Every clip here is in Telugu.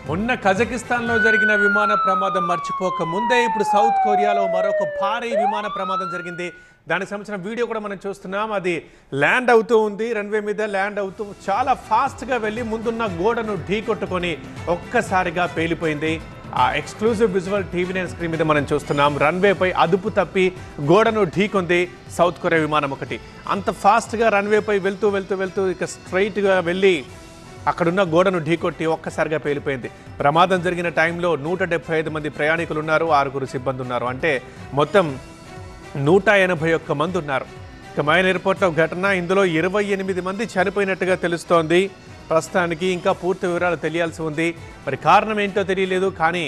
మొన్న కజకిస్తాన్లో జరిగిన విమాన ప్రమాదం మర్చిపోక ముందే ఇప్పుడు సౌత్ కొరియాలో మరొక భారీ విమాన ప్రమాదం జరిగింది. దానికి సంబంధించిన వీడియో కూడా మనం చూస్తున్నాం. అది ల్యాండ్ అవుతూ ఉంది, రన్వే మీద ల్యాండ్ అవుతూ చాలా ఫాస్ట్గా వెళ్ళి ముందున్న గోడను ఢీకొట్టుకొని ఒక్కసారిగా పేలిపోయింది. ఆ ఎక్స్క్లూజివ్ విజువల్ టీవీ9 స్క్రీన్ మీద మనం చూస్తున్నాం. రన్వేపై అదుపు తప్పి గోడను ఢీకొంది సౌత్ కొరియా విమానం ఒకటి. అంత ఫాస్ట్గా రన్వేపై వెళ్తూ వెళ్తూ వెళ్తూ ఇక స్ట్రైట్గా వెళ్ళి అక్కడున్న గోడను ఢీకొట్టి ఒక్కసారిగా పేలిపోయింది. ప్రమాదం జరిగిన టైంలో 175 మంది ప్రయాణికులు ఉన్నారు, 6 సిబ్బంది ఉన్నారు. అంటే మొత్తం 181 మంది ఉన్నారు. ఇక మైన్ ఎయిర్పోర్ట్లో ఘటన. ఇందులో 28 మంది చనిపోయినట్టుగా తెలుస్తోంది. ప్రస్తుతానికి ఇంకా పూర్తి వివరాలు తెలియాల్సి ఉంది. మరి కారణం ఏంటో తెలియలేదు. కానీ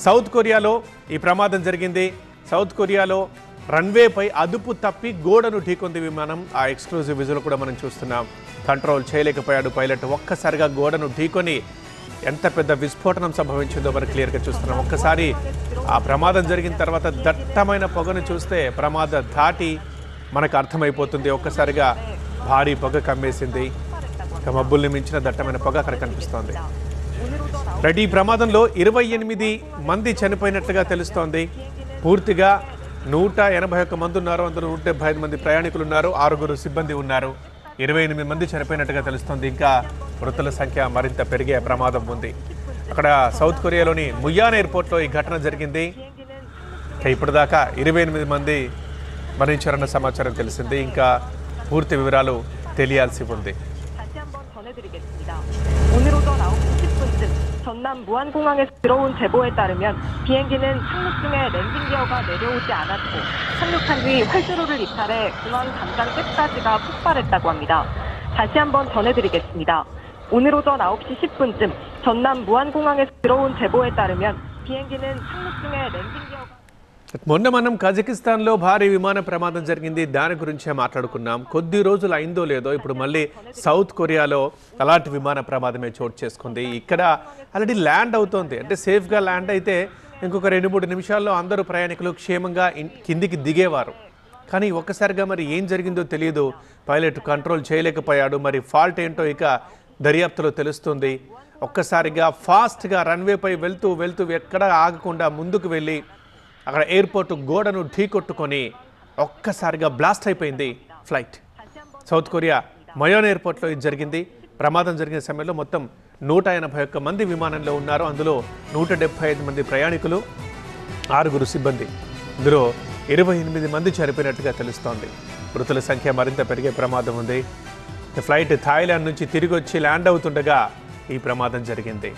సౌత్ కొరియాలో ఈ ప్రమాదం జరిగింది. సౌత్ కొరియాలో రన్వేపై అదుపు తప్పి గోడను ఢీకొంది విమానం. ఆ ఎక్స్క్లూజివ్ విజువల్ కూడా మనం చూస్తున్నాం. కంట్రోల్ చేయలేకపోయాడు పైలట్. ఒక్కసారిగా గోడను ఢీకొని ఎంత పెద్ద విస్ఫోటనం సంభవించిందో మనం క్లియర్గా చూస్తున్నాం. ఒక్కసారి ఆ ప్రమాదం జరిగిన తర్వాత దట్టమైన పొగను చూస్తే ప్రమాద ధాటి మనకు అర్థమైపోతుంది. ఒక్కసారిగా భారీ పొగ కమ్మేసింది. ఇక మబ్బుల్ని మించిన దట్టమైన పొగ అక్కడ కనిపిస్తోంది. ఈ ప్రమాదంలో 28 మంది చనిపోయినట్లుగా తెలుస్తోంది. పూర్తిగా 181 మంది ఉన్నారు. అందులో 175 మంది ప్రయాణికులు ఉన్నారు, 6 సిబ్బంది ఉన్నారు. 28 మంది చనిపోయినట్టుగా తెలుస్తోంది. ఇంకా మృతుల సంఖ్య మరింత పెరిగే ప్రమాదం ఉంది. అక్కడ సౌత్ కొరియాలోని ముయాన్ ఎయిర్పోర్ట్లో ఈ ఘటన జరిగింది. ఇప్పటిదాకా 28 మంది మరణించారన్న సమాచారం తెలిసింది. ఇంకా పూర్తి వివరాలు తెలియాల్సి ఉంది. 오늘 오전 9시 10분쯤 전남 무안공항에서 들어온 제보에 따르면 비행기는 착륙 중에 랜딩 기어가 내려오지 않았고 착륙한 뒤 활주로를 이탈해 공항 담장 끝까지가 폭발했다고 합니다. 다시 한번 전해드리겠습니다. 오늘 오전 9시 10분쯤 전남 무안공항에서 들어온 제보에 따르면 비행기는 착륙 중에 랜딩 기어가 మొన్న మనం కజకిస్తాన్లో భారీ విమాన ప్రమాదం జరిగింది. దాని గురించే మాట్లాడుకున్నాం. కొద్ది రోజులు అయిందో లేదో ఇప్పుడు మళ్ళీ సౌత్ కొరియాలో అలాంటి విమాన ప్రమాదమే చోటు చేసుకుంది. ఇక్కడ ఆల్రెడీ ల్యాండ్ అవుతోంది. అంటే సేఫ్గా ల్యాండ్ అయితే ఇంకొక 2-3 నిమిషాల్లో అందరూ ప్రయాణికులు క్షేమంగా కిందికి దిగేవారు. కానీ ఒక్కసారిగా మరి ఏం జరిగిందో తెలియదు. పైలట్ కంట్రోల్ చేయలేకపోయాడు. మరి ఫాల్ట్ ఏంటో ఇక దర్యాప్తులో తెలుస్తుంది. ఒక్కసారిగా ఫాస్ట్గా రన్వేపై వెళ్తూ వెళ్తూ ఎక్కడా ఆగకుండా ముందుకు వెళ్ళి అక్కడ ఎయిర్పోర్ట్ గోడను ఢీకొట్టుకొని ఒక్కసారిగా బ్లాస్ట్ అయిపోయింది ఫ్లైట్. సౌత్ కొరియా మయోన్ ఎయిర్పోర్ట్లో ఇది జరిగింది. ప్రమాదం జరిగిన సమయంలో మొత్తం 181 మంది విమానంలో ఉన్నారు. అందులో 175 మంది ప్రయాణికులు, 6 సిబ్బంది. ఇందులో 28 మంది చనిపోయినట్టుగా తెలుస్తోంది. మృతుల సంఖ్య మరింత పెరిగే ప్రమాదం ఉంది. ఫ్లైట్ థాయిలాండ్ నుంచి తిరిగి వచ్చి ల్యాండ్ అవుతుండగా ఈ ప్రమాదం జరిగింది.